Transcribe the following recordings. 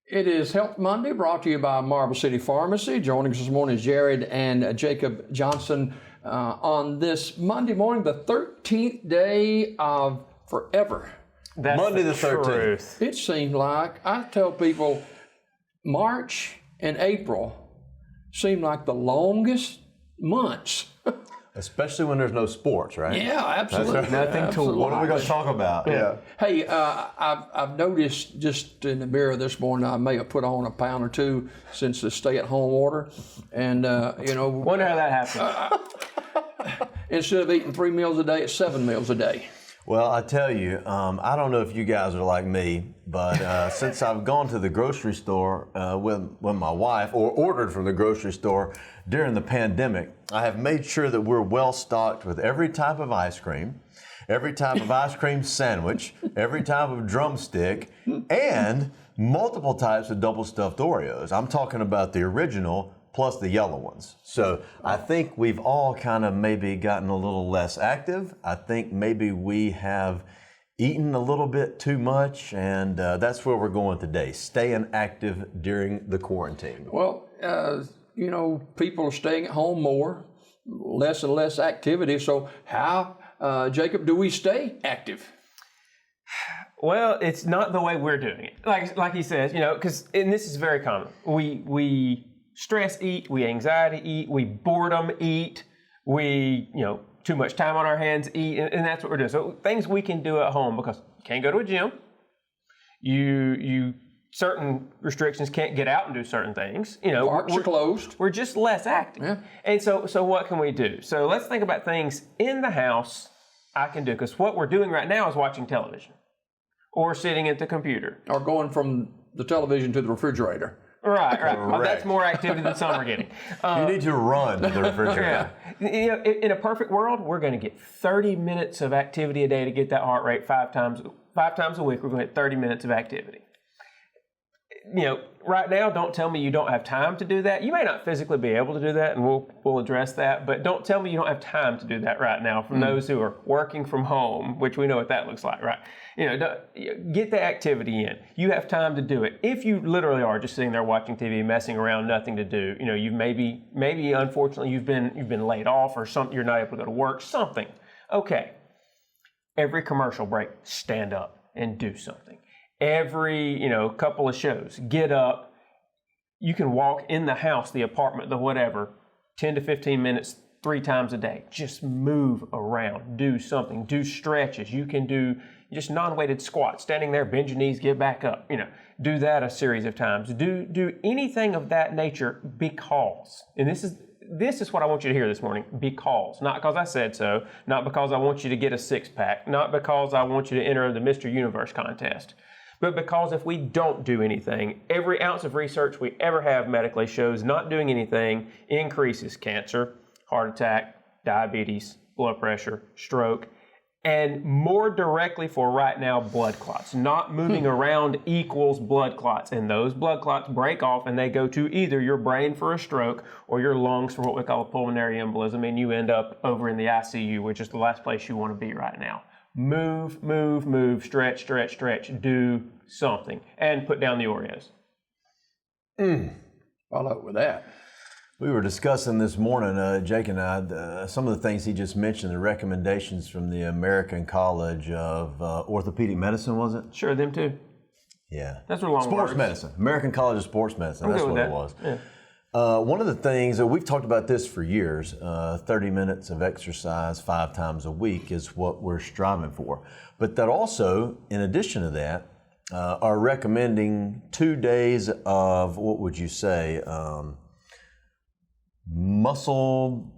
It is Health Monday, brought to you by Marble City Pharmacy. Joining us this morning is Jared and Jacob Johnson on this Monday morning, the 13th day of forever. That's Monday the 13th. It seemed like, I tell people, March and April seem like the longest months. Especially when there's no sports, right? Yeah, absolutely. Right. Nothing to What are we going watch. to talk about? Yeah. Hey, I've noticed just in the mirror this morning, I may have put on a pound or two since the stay-at-home order. And, Wonder how that happened. instead of eating 3 meals a day, it's 7 meals a day. Well, I tell you, I don't know if you guys are like me, but since I've gone to the grocery store with my wife, or ordered from the grocery store during the pandemic, I have made sure that we're well stocked with every type of ice cream, every type of ice cream sandwich, every type of drumstick, and multiple types of double stuffed Oreos. I'm talking about the original plus the yellow ones. So I think we've all kind of maybe gotten a little less active. I think maybe we have eaten a little bit too much, and that's where we're going today, staying active during the quarantine. Well, people are staying at home more, less and less activity. So how, Jacob, do we stay active? Well, it's not the way we're doing it. Like he says, and this is very common. We stress eat, we anxiety eat, we boredom eat, we, too much time on our hands eat, and that's what we're doing. So things we can do at home, because you can't go to a gym, you certain restrictions, can't get out and do certain things. Parks are closed. We're just less active. Yeah. And so what can we do? So let's think about things in the house I can do, because what we're doing right now is watching television or sitting at the computer. Or going from the television to the refrigerator. Right. Well, Correct. that's more activity than some are getting. You need to run to the refrigerator. Yeah. In a perfect world, we're going to get 30 minutes of activity a day to get that heart rate 5 times a week. We're going to get 30 minutes of activity. Right now, don't tell me you don't have time to do that. You may not physically be able to do that, and we'll address that. But don't tell me you don't have time to do that right now. From those who are working from home, which we know what that looks like, right? Get the activity in. You have time to do it. If you literally are just sitting there watching TV, messing around, nothing to do, you maybe unfortunately you've been laid off or something. You're not able to go to work. Something. Okay. Every commercial break, stand up and do something. Every, couple of shows, get up. You can walk in the house, the apartment, the whatever, 10 to 15 minutes, 3 times a day. Just move around, do something, do stretches. You can do just non-weighted squats, standing there, bend your knees, get back up. Do that a series of times. Do anything of that nature, because, and this is what I want you to hear this morning, because, not because I said so, not because I want you to get a 6-pack, not because I want you to enter the Mr. Universe contest, but because if we don't do anything, every ounce of research we ever have medically shows not doing anything increases cancer, heart attack, diabetes, blood pressure, stroke, and more directly for right now, blood clots. Not moving around equals blood clots, and those blood clots break off and they go to either your brain for a stroke or your lungs for what we call a pulmonary embolism, and you end up over in the ICU, which is the last place you want to be right now. Move, stretch, do something, and put down the Oreos. Follow up with that. We were discussing this morning, Jake and I, some of the things he just mentioned, the recommendations from the American College of Orthopedic Medicine, was it? Sure, them too. Yeah. That's a long Sports words. medicine. American College of Sports Medicine. That's what it was. Yeah. One of the things that we've talked about this for years, 30 minutes of exercise 5 times a week is what we're striving for. But that also, in addition to that, are recommending 2 days of, what would you say, muscle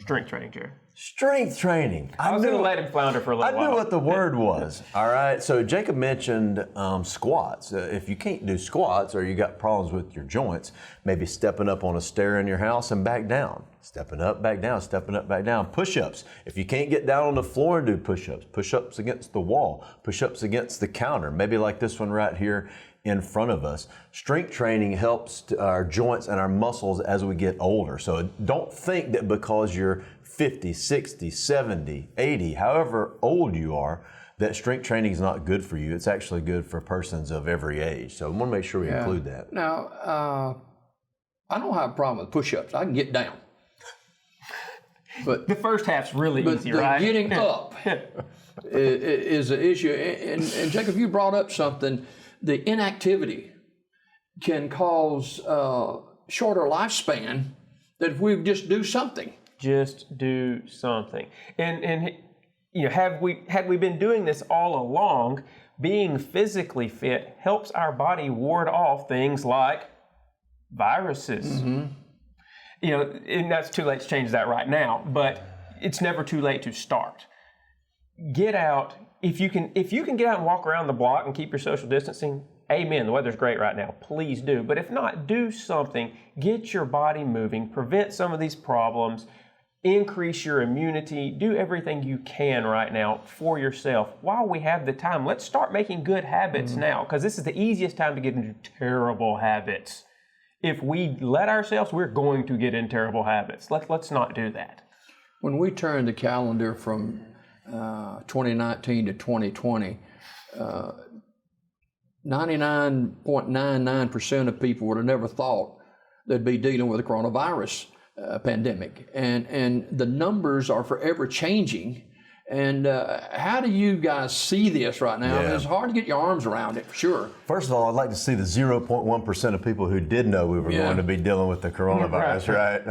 Strength training, Jerry. strength training. I was going to let him flounder for a little while. I knew what the word was. All right. So Jacob mentioned squats. If you can't do squats or you got problems with your joints, maybe stepping up on a stair in your house and back down. Stepping up, back down, stepping up, back down. Push-ups. If you can't get down on the floor and do push-ups, push-ups against the wall, push-ups against the counter, maybe like this one right here in front of us. Strength training helps our joints and our muscles as we get older. So don't think that because you're 50, 60, 70, 80, however old you are, that strength training is not good for you. It's actually good for persons of every age. So I want to make sure we include that. Now, I don't have a problem with push-ups. I can get down. But The first half's really easy, the right? getting up is an issue. And Jacob, you brought up something. The inactivity can cause shorter lifespan than if we just do something. Just do something. And you know, had we been doing this all along, being physically fit helps our body ward off things like viruses. Mm-hmm. You know, and that's too late to change that right now, but it's never too late to start. Get out. If you can get out and walk around the block and keep your social distancing, amen. The weather's great right now. Please do. But if not, do something. Get your body moving. Prevent some of these problems. Increase your immunity. Do everything you can right now for yourself while we have the time. Let's start making good habits now, because this is the easiest time to get into terrible habits. If we let ourselves, we're going to get in terrible habits. Let's not do that. When we turned the calendar from 2019 to 2020, 99.99% of people would have never thought they'd be dealing with a coronavirus pandemic. And the numbers are forever changing. And how do you guys see this right now? I mean, it's hard to get your arms around it, for sure. First of all, I'd like to see the 0.1% of people who did know we were going to be dealing with the coronavirus, right?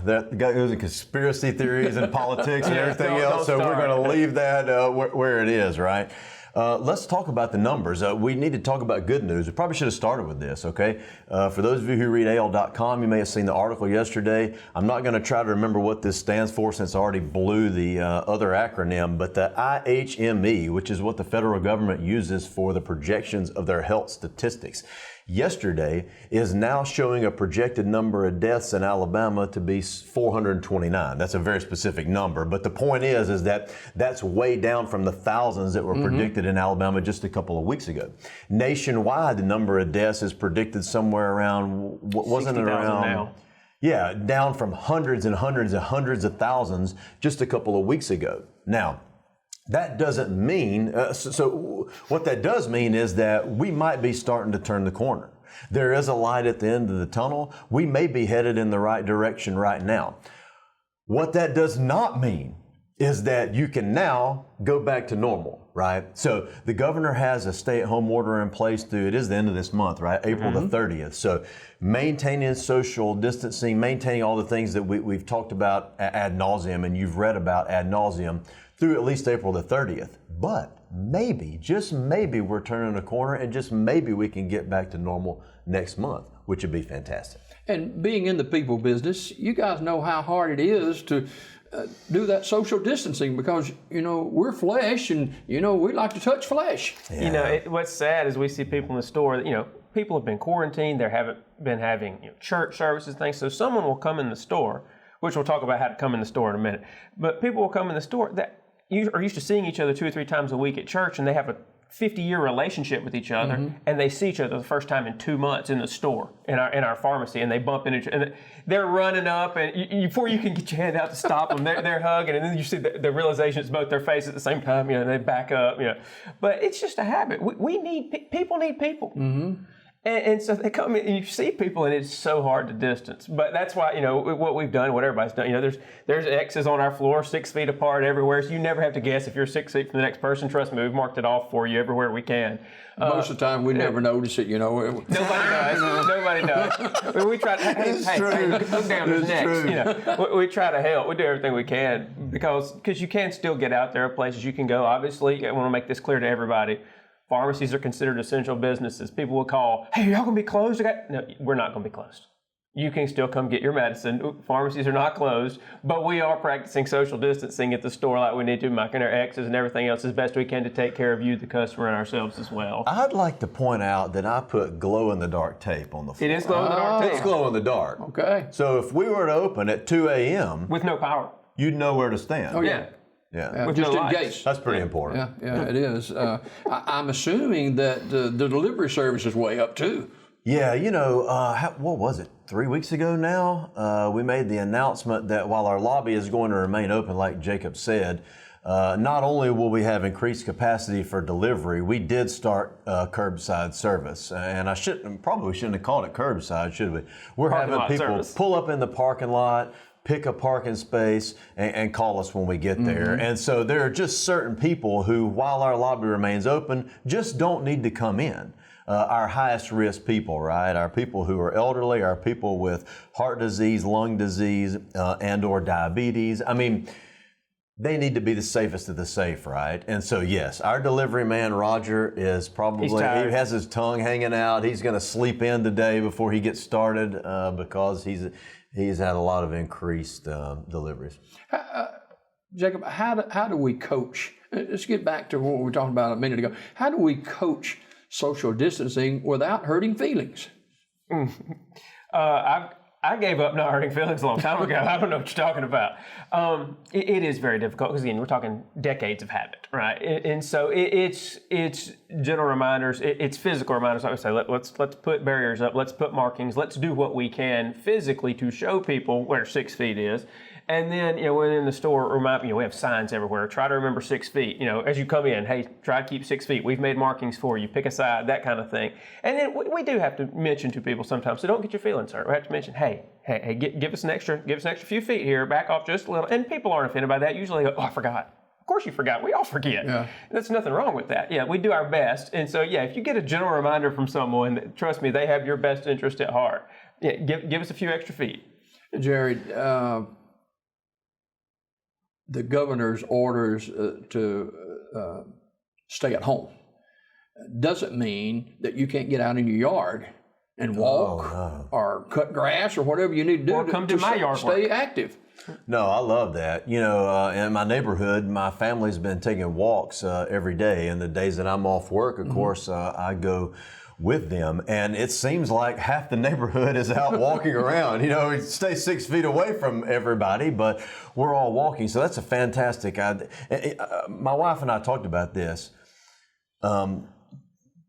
That goes in conspiracy theories and politics and everything else, so we're going to leave that where it is, right? Let's talk about the numbers. We need to talk about good news. We probably should have started with this, okay? For those of you who read AL.com, you may have seen the article yesterday. I'm not going to try to remember what this stands for since I already blew the other acronym, but the IHME, which is what the federal government uses for the projections of their health statistics, yesterday is now showing a projected number of deaths in Alabama to be 429. That's a very specific number, but the point is that that's way down from the thousands that were predicted in Alabama just a couple of weeks ago. Nationwide, the number of deaths is predicted somewhere around, wasn't it around? Now. Yeah, down from hundreds and hundreds and hundreds of thousands just a couple of weeks ago. Now, that doesn't mean, so what that does mean is that we might be starting to turn the corner. There is a light at the end of the tunnel. We may be headed in the right direction right now. What that does not mean is that you can now go back to normal, right? So the governor has a stay-at-home order in place through, it is the end of this month, right? April the 30th. So maintaining social distancing, maintaining all the things that we've talked about ad nauseum and you've read about ad nauseum through at least April the 30th. But maybe, just maybe we're turning a corner and just maybe we can get back to normal next month, which would be fantastic. And being in the people business, you guys know how hard it is to do that social distancing because, you know, we're flesh and, you know, we like to touch flesh. Yeah. You know, what's sad is we see people in the store, you know, people have been quarantined, they haven't been having church services, things. So someone will come in the store, which we'll talk about how to come in the store in a minute. But people will come in the store that are used to seeing each other 2 or 3 times a week at church, and they have a 50-year relationship with each other, and they see each other the first time in 2 months in the store, in our pharmacy, and they bump into each other. And they're running up, and before you can get your hand out to stop them, they're hugging, and then you see the realization it's both their face at the same time, and they back up, But it's just a habit. People need people. And so they come in and you see people and it's so hard to distance. But that's why, what we've done, what everybody's done, there's X's on our floor, 6 feet apart everywhere. So you never have to guess if you're 6 feet from the next person. Trust me, we've marked it off for you everywhere we can. Most of the time we never notice it, Nobody does. Nobody does. We try to, hey, look down, there's next. We try to help. We do everything we can because you can still get out there, places you can go. Obviously, I want to make this clear to everybody. Pharmacies are considered essential businesses. People will call, hey, are y'all going to be closed? No, we're not going to be closed. You can still come get your medicine. Pharmacies are not closed, but we are practicing social distancing at the store like we need to, marking our X's and everything else as best we can to take care of you, the customer, and ourselves as well. I'd like to point out that I put glow-in-the-dark tape on the floor. It is glow-in-the-dark tape. It's glow-in-the-dark. Okay. So if we were to open at 2 a.m. With no power. You'd know where to stand. Oh, yeah. Yeah. With Just no in lights. case. That's pretty important. Yeah, it is. I'm assuming that the delivery service is way up too. Yeah, what was it? 3 weeks ago now, we made the announcement that while our lobby is going to remain open, like Jacob said, not only will we have increased capacity for delivery, we did start curbside service. And probably shouldn't have called it curbside, should we? We're Parking having lot people service. pull up in the parking lot, pick a parking space, and call us when we get there. And so there are just certain people who, while our lobby remains open, just don't need to come in. Our highest risk people, right? Our people who are elderly, our people with heart disease, lung disease, and or diabetes. I mean, they need to be the safest of the safe, right? And so, yes, our delivery man, Roger, is probably, he has his tongue hanging out. He's going to sleep in today before he gets started because he's had a lot of increased deliveries. Jacob, how do we coach? Let's get back to what we were talking about a minute ago. How do we coach social distancing without hurting feelings? I gave up not hurting feelings a long time ago. I don't know what you're talking about. It is very difficult because, again, we're talking decades of habit, right? And so it's gentle reminders. It's physical reminders. Like I say, let's put barriers up. Let's put markings. Let's do what we can physically to show people where 6 feet is. And then, when in the store, remind we have signs everywhere. Try to remember 6 feet. As you come in, hey, try to keep 6 feet. We've made markings for you. Pick a side, that kind of thing. And then we do have to mention to people sometimes, so don't get your feelings hurt. We have to mention, hey, give us an extra few feet here. Back off just a little. And people aren't offended by that. Usually, they go, oh, I forgot. Of course you forgot. We all forget. Yeah. There's nothing wrong with that. Yeah, we do our best. And so, if you get a gentle reminder from someone, trust me, they have your best interest at heart. Yeah, give us a few extra feet. Jared, the governor's orders to stay at home doesn't mean that you can't get out in your yard and walk or cut grass or whatever you need to do or come to my yard stay work. active. No, I love that. In my neighborhood, my family's been taking walks every day. And the days that I'm off work, of course, I go with them. And it seems like half the neighborhood is out walking around. We stay 6 feet away from everybody, but we're all walking. So that's a fantastic idea. My wife and I talked about this.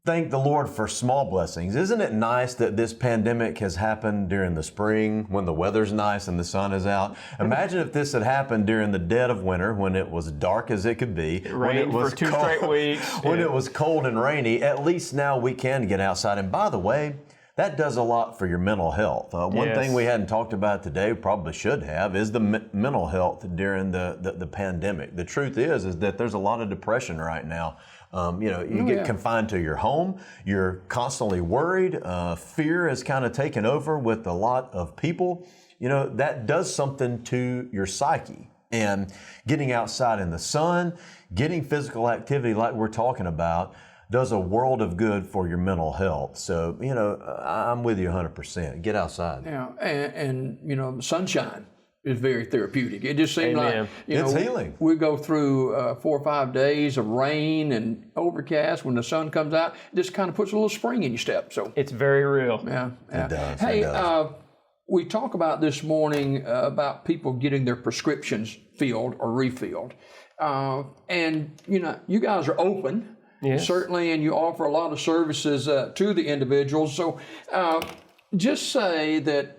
Thank the Lord for small blessings. Isn't it nice that this pandemic has happened during the spring when the weather's nice and the sun is out? Imagine if this had happened during the dead of winter when it was dark as it could be. It rained for 2 straight weeks. When it was cold and rainy. At least now we can get outside. And by the way, that does a lot for your mental health. One thing we hadn't talked about today, probably should have, is the mental health during the pandemic. The truth is that there's a lot of depression right now. You get confined to your home. You're constantly worried. Fear has kind of taken over with a lot of people. That does something to your psyche. And getting outside in the sun, getting physical activity like we're talking about, does a world of good for your mental health. So, I'm with you 100%. Get outside. Yeah, and sunshine is very therapeutic. It just seems like, it's healing. We go through 4 or 5 days of rain and overcast. When the sun comes out, it just kind of puts a little spring in your step. So it's very real. Yeah. It does. Hey, it does. We talk about this morning about people getting their prescriptions filled or refilled. And, you guys are open. Yes. Certainly, and you offer a lot of services to the individuals. So just say that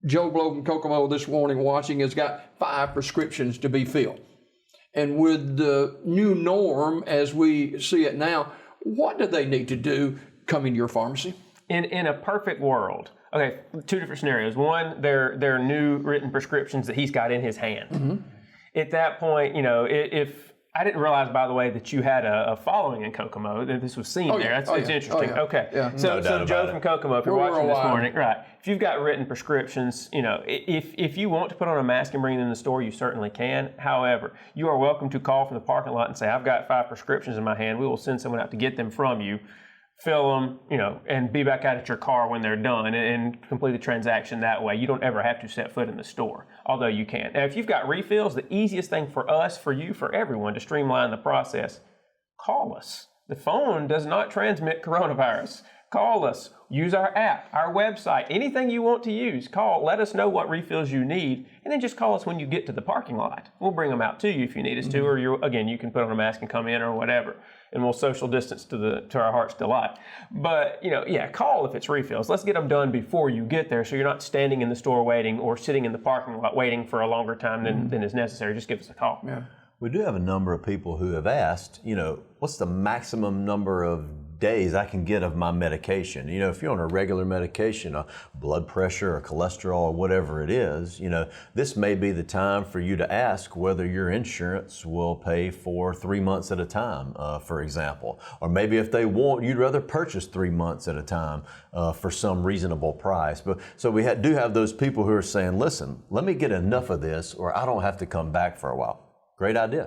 Joe Blow in Kokomo this morning watching has got 5 prescriptions to be filled. And with the new norm as we see it now, what do they need to do coming to your pharmacy? In a perfect world, okay, 2 different scenarios. One, they're new written prescriptions that he's got in his hand. Mm-hmm. At that point, if I didn't realize, by the way, that you had a following in Kokomo, that this was seen there. It's interesting. Okay. Yeah. So Joe from Kokomo, if you're We're watching this alive. morning, right, if you've got written prescriptions, if you want to put on a mask and bring them in the store, you certainly can. However, you are welcome to call from the parking lot and say, I've got 5 prescriptions in my hand. We will send someone out to get them from you, fill them, and be back out at your car when they're done and complete the transaction that way. You don't ever have to set foot in the store, although you can. Now, if you've got refills, the easiest thing for us, for you, for everyone to streamline the process, call us. The phone does not transmit coronavirus. Call us. Use our app, our website, anything you want to use. Call, let us know what refills you need, and then just call us when you get to the parking lot. We'll bring them out to you if you need us to, or you can put on a mask and come in or whatever, and we'll social distance to our heart's delight. But, call if it's refills. Let's get them done before you get there so you're not standing in the store waiting or sitting in the parking lot waiting for a longer time than is necessary. Just give us a call. Yeah. We do have a number of people who have asked, what's the maximum number of days I can get of my medication? If you're on a regular medication, a blood pressure or cholesterol or whatever it is, this may be the time for you to ask whether your insurance will pay for 3 months at a time, for example. Or maybe if they want, you'd rather purchase 3 months at a time for some reasonable price. But so we do have those people who are saying, listen, let me get enough of this or I don't have to come back for a while. Great idea.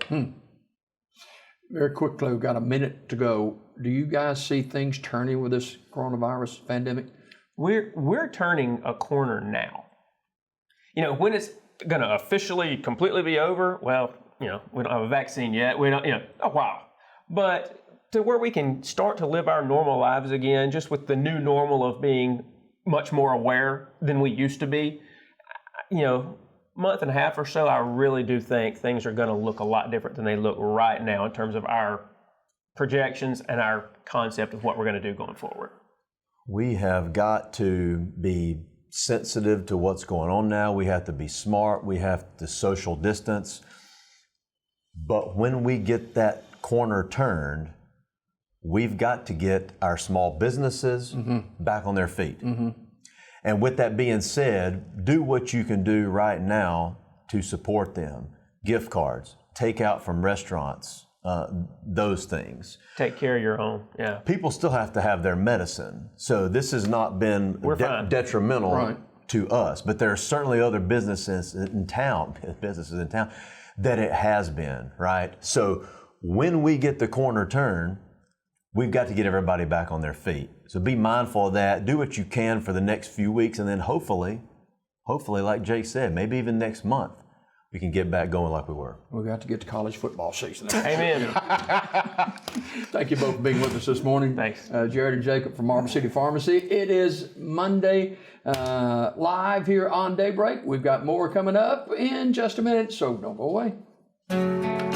Very quickly, we've got a minute to go. Do you guys see things turning with this coronavirus pandemic? We're turning a corner now. When it's going to officially completely be over, well, we don't have a vaccine yet. We don't, a while. But to where we can start to live our normal lives again, just with the new normal of being much more aware than we used to be, month and a half or so, I really do think things are going to look a lot different than they look right now in terms of our projections and our concept of what we're going to do going forward. We have got to be sensitive to what's going on now. We have to be smart. We have to social distance. But when we get that corner turned, we've got to get our small businesses back on their feet. And with that being said, do what you can do right now to support them. Gift cards, takeout from restaurants, those things. Take care of your own, yeah. People still have to have their medicine. So this has not been detrimental to us, but there are certainly other businesses in town that it has been, right? So when we get the corner turned, we've got to get everybody back on their feet. So be mindful of that. Do what you can for the next few weeks, and then hopefully, like Jake said, maybe even next month, we can get back going like we were. We've got to get to college football season. Amen. Thank you both for being with us this morning. Thanks. Jared and Jacob from Marble City Pharmacy. It is Monday live here on Daybreak. We've got more coming up in just a minute, so don't go away.